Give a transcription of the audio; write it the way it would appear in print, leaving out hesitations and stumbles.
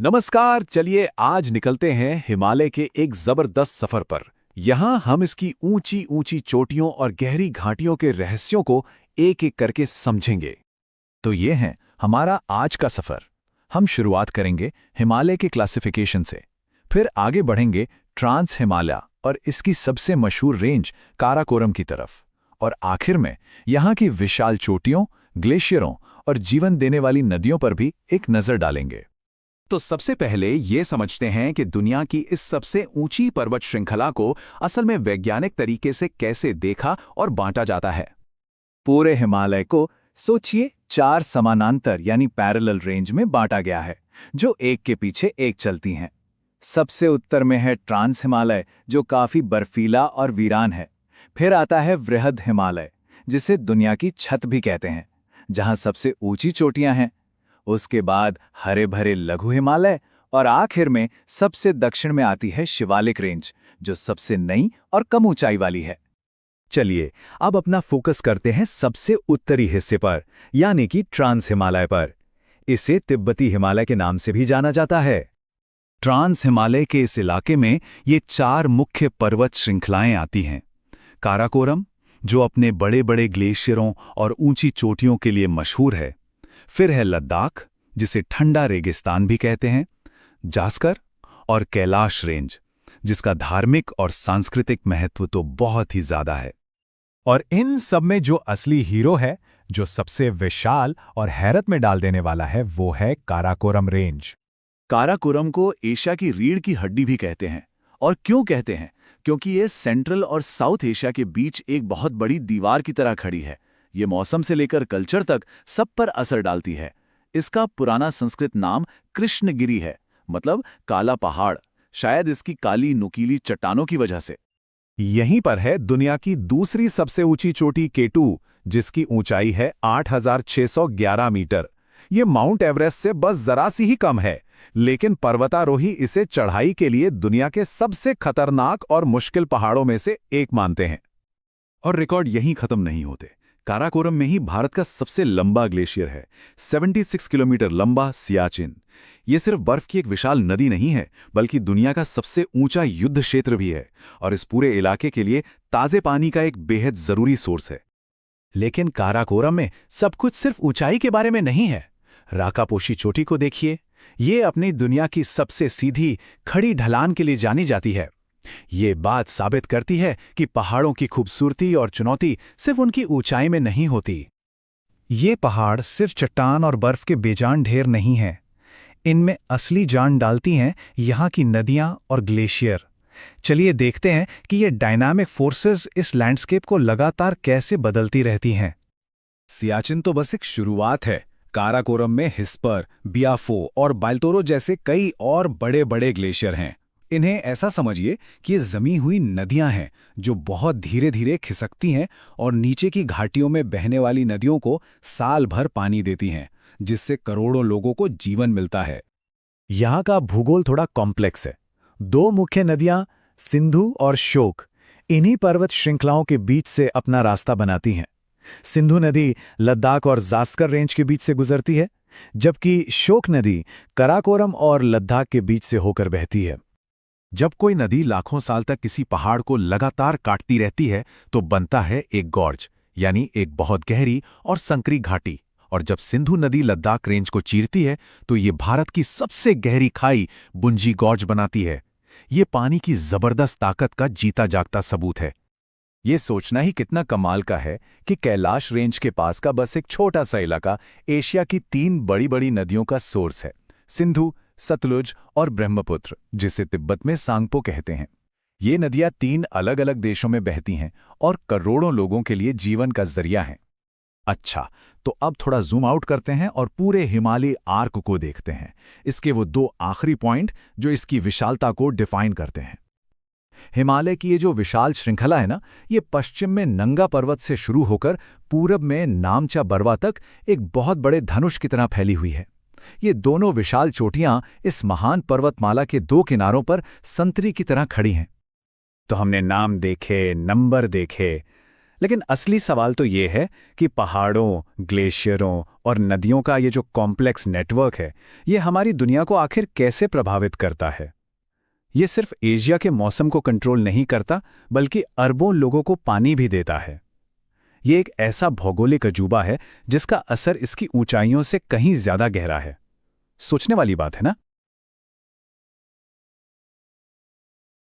नमस्कार। चलिए आज निकलते हैं हिमालय के एक जबरदस्त सफर पर। यहाँ हम इसकी ऊंची ऊंची चोटियों और गहरी घाटियों के रहस्यों को एक एक करके समझेंगे। तो ये है हमारा आज का सफर। हम शुरुआत करेंगे हिमालय के क्लासिफिकेशन से, फिर आगे बढ़ेंगे ट्रांस हिमालय और इसकी सबसे मशहूर रेंज काराकोरम की तरफ, और आखिर में यहाँ की विशाल चोटियों, ग्लेशियरों और जीवन देने वाली नदियों पर भी एक नज़र डालेंगे। तो सबसे पहले ये समझते हैं कि दुनिया की इस सबसे ऊंची पर्वत श्रृंखला को असल में वैज्ञानिक तरीके से कैसे देखा और बांटा जाता है। पूरे हिमालय को सोचिए 4 समानांतर यानी पैरेलल रेंज में बांटा गया है, जो एक के पीछे एक चलती हैं। सबसे उत्तर में है ट्रांस हिमालय, जो काफी बर्फीला और वीरान है। फिर आता है वृहद हिमालय, जिसे दुनिया की छत भी कहते हैं, जहां सबसे ऊंची चोटियां हैं। उसके बाद हरे भरे लघु हिमालय, और आखिर में सबसे दक्षिण में आती है शिवालिक रेंज, जो सबसे नई और कम ऊंचाई वाली है। चलिए अब अपना फोकस करते हैं सबसे उत्तरी हिस्से पर, यानी कि ट्रांस हिमालय पर। इसे तिब्बती हिमालय के नाम से भी जाना जाता है। ट्रांस हिमालय के इस इलाके में ये 4 मुख्य पर्वत श्रृंखलाएं आती हैं। काराकोरम, जो अपने बड़े बड़े ग्लेशियरों और ऊंची चोटियों के लिए मशहूर है। फिर है लद्दाख, जिसे ठंडा रेगिस्तान भी कहते हैं। जास्कर और कैलाश रेंज, जिसका धार्मिक और सांस्कृतिक महत्व तो बहुत ही ज्यादा है। और इन सब में जो असली हीरो है, जो सबसे विशाल और हैरत में डाल देने वाला है, वो है काराकोरम रेंज। काराकोरम को एशिया की रीढ़ की हड्डी भी कहते हैं। और क्यों कहते हैं? क्योंकि ये सेंट्रल और साउथ एशिया के बीच एक बहुत बड़ी दीवार की तरह खड़ी है। ये मौसम से लेकर कल्चर तक सब पर असर डालती है। इसका पुराना संस्कृत नाम कृष्णगिरी है, मतलब काला पहाड़, शायद इसकी काली नुकीली चट्टानों की वजह से। यहीं पर है दुनिया की दूसरी सबसे ऊंची चोटी K2, जिसकी ऊंचाई है 8,611 मीटर। ये माउंट एवरेस्ट से बस जरा सी ही कम है, लेकिन पर्वतारोही इसे चढ़ाई के लिए दुनिया के सबसे खतरनाक और मुश्किल पहाड़ों में से एक मानते हैं। और रिकॉर्ड यहीं खत्म नहीं होते। काराकोरम में ही भारत का सबसे लंबा ग्लेशियर है, 76 किलोमीटर लंबा सियाचिन। ये सिर्फ बर्फ की एक विशाल नदी नहीं है, बल्कि दुनिया का सबसे ऊंचा युद्ध क्षेत्र भी है, और इस पूरे इलाके के लिए ताजे पानी का एक बेहद जरूरी सोर्स है। लेकिन काराकोरम में सब कुछ सिर्फ ऊंचाई के बारे में नहीं है। राकापोशी चोटी को देखिए, ये अपनी दुनिया की सबसे सीधी खड़ी ढलान के लिए जानी जाती है। ये बात साबित करती है कि पहाड़ों की खूबसूरती और चुनौती सिर्फ उनकी ऊंचाई में नहीं होती। ये पहाड़ सिर्फ चट्टान और बर्फ के बेजान ढेर नहीं हैं। इनमें असली जान डालती हैं यहाँ की नदियाँ और ग्लेशियर। चलिए देखते हैं कि ये डायनामिक फोर्सेस इस लैंडस्केप को लगातार कैसे बदलती रहती हैं। सियाचिन तो बस एक शुरुआत है। काराकोरम में हिस्पर, बियाफो और बाल्टोरो जैसे कई और बड़े बड़े ग्लेशियर हैं। इन्हें ऐसा समझिए कि ये जमी हुई नदियां हैं, जो बहुत धीरे धीरे खिसकती हैं और नीचे की घाटियों में बहने वाली नदियों को साल भर पानी देती हैं, जिससे करोड़ों लोगों को जीवन मिलता है। यहाँ का भूगोल थोड़ा कॉम्प्लेक्स है। 2 मुख्य नदियाँ, सिंधु और श्योक, इन्हीं पर्वत श्रृंखलाओं के बीच से अपना रास्ता बनाती हैं। सिंधु नदी लद्दाख और जास्कर रेंज के बीच से गुजरती है, जबकि श्योक नदी काराकोरम और लद्दाख के बीच से होकर बहती है। जब कोई नदी लाखों साल तक किसी पहाड़ को लगातार काटती रहती है, तो बनता है एक गॉर्ज, यानी एक बहुत गहरी और संकरी घाटी। और जब सिंधु नदी लद्दाख रेंज को चीरती है, तो ये भारत की सबसे गहरी खाई बुंजी गॉर्ज बनाती है। ये पानी की जबरदस्त ताकत का जीता जागता सबूत है। ये सोचना ही कितना कमाल का है कि कैलाश रेंज के पास का बस एक छोटा सा इलाका एशिया की 3 बड़ी बड़ी नदियों का सोर्स है, सिंधु, सतलुज और ब्रह्मपुत्र, जिसे तिब्बत में सांगपो कहते हैं। ये नदियां 3 अलग अलग देशों में बहती हैं और करोड़ों लोगों के लिए जीवन का जरिया हैं। अच्छा, तो अब थोड़ा जूम आउट करते हैं और पूरे हिमालय आर्क को देखते हैं, इसके वो 2 आखिरी पॉइंट जो इसकी विशालता को डिफाइन करते हैं। हिमालय की ये जो विशाल श्रृंखला है ना, ये पश्चिम में नंगा पर्वत से शुरू होकर पूरब में नामचा बरवा तक एक बहुत बड़े धनुष की तरह फैली हुई है। ये दोनों विशाल चोटियां इस महान पर्वतमाला के 2 किनारों पर संतरी की तरह खड़ी हैं। तो हमने नाम देखे, नंबर देखे, लेकिन असली सवाल तो ये है कि पहाड़ों, ग्लेशियरों और नदियों का ये जो कॉम्प्लेक्स नेटवर्क है, ये हमारी दुनिया को आखिर कैसे प्रभावित करता है। ये सिर्फ एशिया के मौसम को कंट्रोल नहीं करता, बल्कि अरबों लोगों को पानी भी देता है। ये एक ऐसा भौगोलिक अजूबा है जिसका असर इसकी ऊंचाइयों से कहीं ज्यादा गहरा है। सोचने वाली बात है ना।